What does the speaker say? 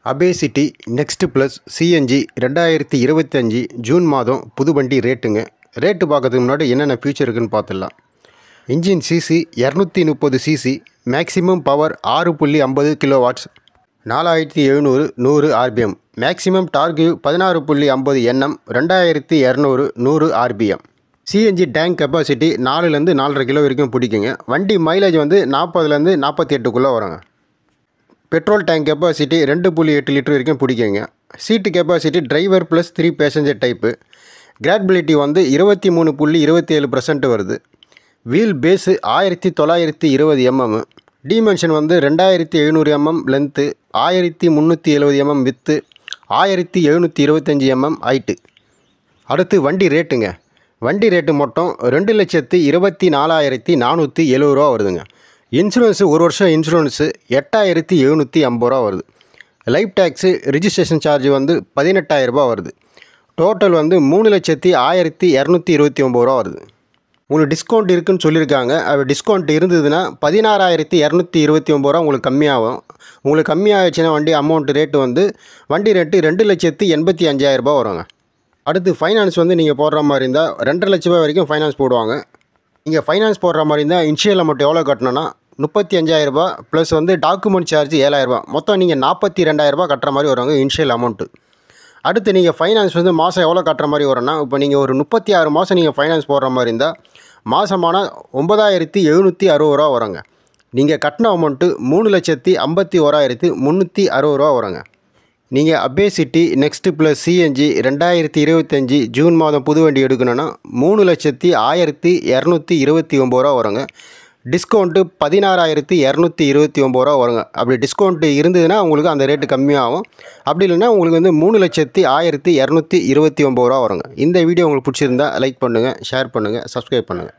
அபேசிட்டி next plus CNG 2025 June மாதம் புது வண்டி ரேட்டுங்க. ரேட்டு பார்க்கறதுக்கு முன்னாடி என்னென்ன ஃபியூச்சர் இருக்குன்னு பார்த்துடலாம். Engine CC 230 CC, maximum power 6.50 kilowatts, 4700 100 RPM, maximum torque 16.50 Nm, 2200 100 RPM. CNG tank capacity 4லேருந்து 4.5 கிலோ வரைக்கும் பிடிக்குங்க. வண்டி மைலேஜ் 40லேருந்து 48க்குள்ளே வருங்க. பெட்ரோல் டேங்க் கெப்பாசிட்டி 2.8 லிட்டர் வரைக்கும் பிடிக்குங்க. Seat capacity driver plus 3 passenger type. Gradability 23.27% வருது. Wheel base 1920 mm, dimension 2700 mm length, 1370 mm width, 1725 mm height. அடுத்து வண்டி ரேட்டுங்க. வண்டி ரேட்டு மட்டும் 2,24,470 ரூபா வருதுங்க. இன்சூரன்ஸு 1 வருஷம் இன்சூரன்ஸு 8,750 ரூபா வருது. லைஃப் டேக்ஸு ரிஜிஸ்ட்ரேஷன் சார்ஜ் 18,000 ரூபா வருது. டோட்டல் 3,01,229 ரூபா வருது. உங்களுக்கு டிஸ்கவுண்ட் இருக்குதுன்னு சொல்லியிருக்காங்க. அது டிஸ்கவுண்ட் இருந்ததுன்னா 16,229 ரூபா உங்களுக்கு கம்மியாகும். உங்களுக்கு கம்மியாகிடுச்சுன்னா வண்டி அமௌண்ட் ரேட்டு வண்டி ரேட்டு 2,85,000 ரூபா வருங்க. அடுத்து ஃபைனான்ஸ் நீங்கள் போடுற மாதிரி இருந்தால் 2.5 லட்ச ரூபா வரைக்கும் ஃபைனான்ஸ் போடுவாங்க. நீங்கள் ஃபைனான்ஸ் போடுற மாதிரி இருந்தால் இனிஷியல் அமௌண்ட் எவ்வளோ கட்டணும்னா 35,000 ரூபா ப்ளஸ் டாக்குமெண்ட் சார்ஜ் 7,000 ரூபா, மொத்தம் நீங்கள் 42,000 ரூபா கட்டுற மாதிரி வருவாங்க இனிஷியல் அமௌண்ட்டு. அடுத்து நீங்கள் ஃபைனான்ஸ் மாதம் எவ்வளோ கட்டுற மாதிரி வரும்னா, இப்போ நீங்கள் ஒரு 36 மாதம் நீங்கள் ஃபைனான்ஸ் போடுற மாதிரி இருந்தால் மாதமான 9,760 ரூபா வருங்க. நீங்கள் கட்டின அமௌண்ட்டு 3,51,360 ரூபா வருங்க. நீங்கள் அபேசிட்டி நெக்ஸ்ட் ப்ளஸ் சிஎன்ஜி 2025 ஜூன் மாதம் புது வண்டி எடுக்கணுன்னா 3,01,229 ரூபா வருங்க. டிஸ்கவுண்ட்டு 16,229 ரூபா வருங்க. அப்படி டிஸ்கவுண்ட்டு இருந்ததுன்னா உங்களுக்கு அந்த ரேட்டு கம்மியாகும். அப்படி இல்லைன்னா உங்களுக்கு 3,01,229 ரூபா வருங்க. இந்த வீடியோ உங்களுக்கு பிடிச்சிருந்தா லைக் பண்ணுங்கள், ஷேர் பண்ணுங்கள், சப்ஸ்கிரைப் பண்ணுங்கள்.